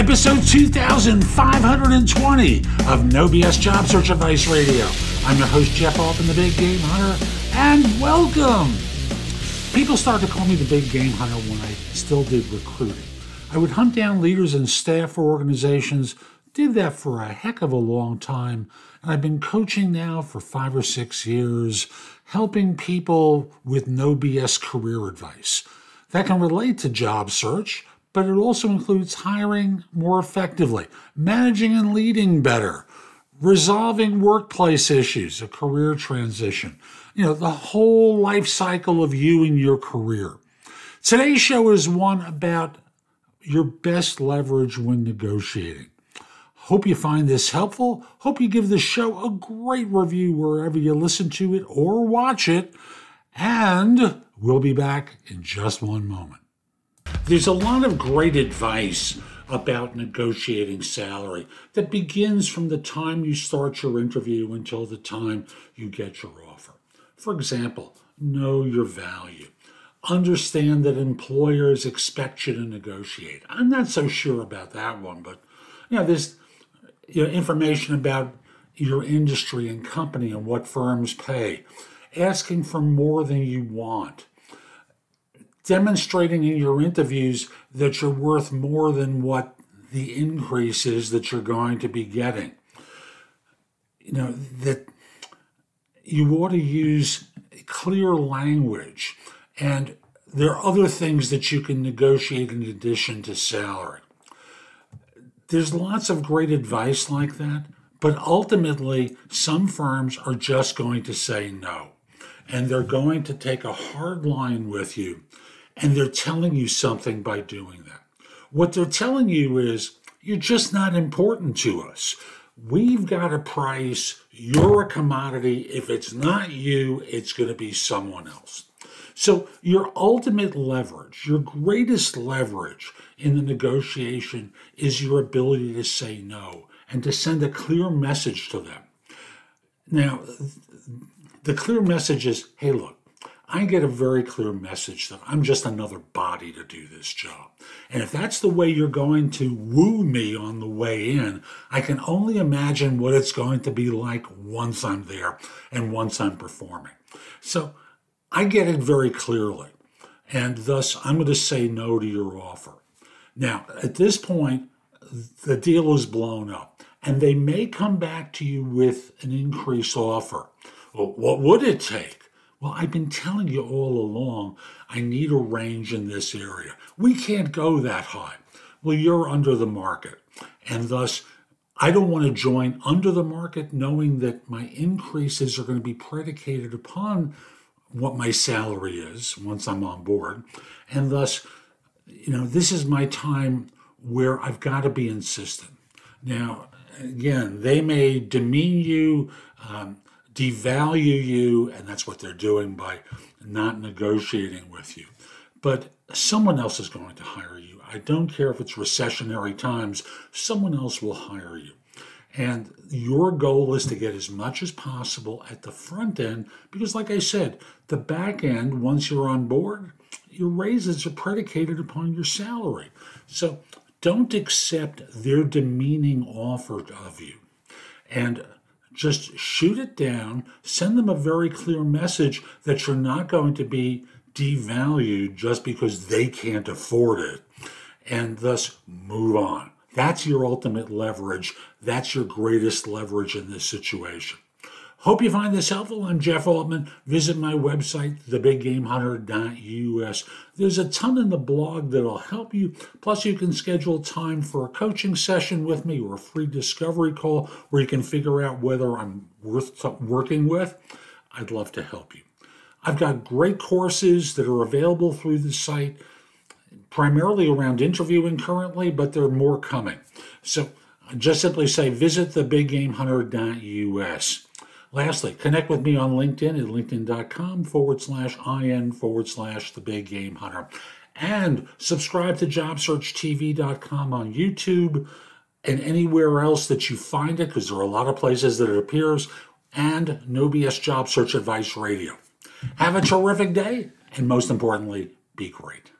episode 2520 of No BS Job Search Advice Radio. I'm your host, Jeff Altman, the Big Game Hunter, and welcome. People started to call me the Big Game Hunter when I still did recruiting. I would hunt down leaders and staff for organizations, did that for a heck of a long time, and I've been coaching now for 5 or 6 years, helping people with no BS career advice. That can relate to job search, but it also includes hiring more effectively, managing and leading better, resolving workplace issues, a career transition, the whole life cycle of you and your career. Today's show is one about your best leverage when negotiating. Hope you find this helpful. Hope you give the show a great review wherever you listen to it or watch it. And we'll be back in just one moment. There's a lot of great advice about negotiating salary that begins from the time you start your interview until the time you get your offer. For example, know your value. Understand that employers expect you to negotiate. I'm not so sure about that one, but there's information about your industry and company and what firms pay. Asking for more than you want. Demonstrating in your interviews that you're worth more than what the increase is that you're going to be getting. That you ought to use clear language, and there are other things that you can negotiate in addition to salary. There's lots of great advice like that, but ultimately some firms are just going to say no, and they're going to take a hard line with you. And they're telling you something by doing that. What they're telling you is, you're just not important to us. We've got a price. You're a commodity. If it's not you, it's going to be someone else. So your ultimate leverage, your greatest leverage in the negotiation is your ability to say no and to send a clear message to them. Now, the clear message is, hey, look, I get a very clear message that I'm just another body to do this job. And if that's the way you're going to woo me on the way in, I can only imagine what it's going to be like once I'm there and once I'm performing. So I get it very clearly. And thus, I'm going to say no to your offer. Now, at this point, the deal is blown up. And they may come back to you with an increased offer. Well, what would it take? Well, I've been telling you all along, I need a range in this area. We can't go that high. Well, you're under the market. And thus, I don't want to join under the market knowing that my increases are going to be predicated upon what my salary is once I'm on board. And thus, this is my time where I've got to be insistent. Now, again, they may demean you, devalue you, and that's what they're doing by not negotiating with you. But someone else is going to hire you. I don't care if it's recessionary times, someone else will hire you. And your goal is to get as much as possible at the front end, because like I said, the back end, once you're on board, your raises are predicated upon your salary. So don't accept their demeaning offer of you. And just shoot it down, send them a very clear message that you're not going to be devalued just because they can't afford it, and thus move on. That's your ultimate leverage. That's your greatest leverage in this situation. Hope you find this helpful. I'm Jeff Altman. Visit my website, thebiggamehunter.us. There's a ton in the blog that'll help you. Plus, you can schedule time for a coaching session with me or a free discovery call where you can figure out whether I'm worth working with. I'd love to help you. I've got great courses that are available through the site, primarily around interviewing currently, but there are more coming. So just simply say, visit thebiggamehunter.us. Lastly, connect with me on LinkedIn at linkedin.com/in/the-big-game-hunter. And subscribe to jobsearchtv.com on YouTube and anywhere else that you find it, because there are a lot of places that it appears, and No BS Job Search Advice Radio. Have a terrific day, and most importantly, be great.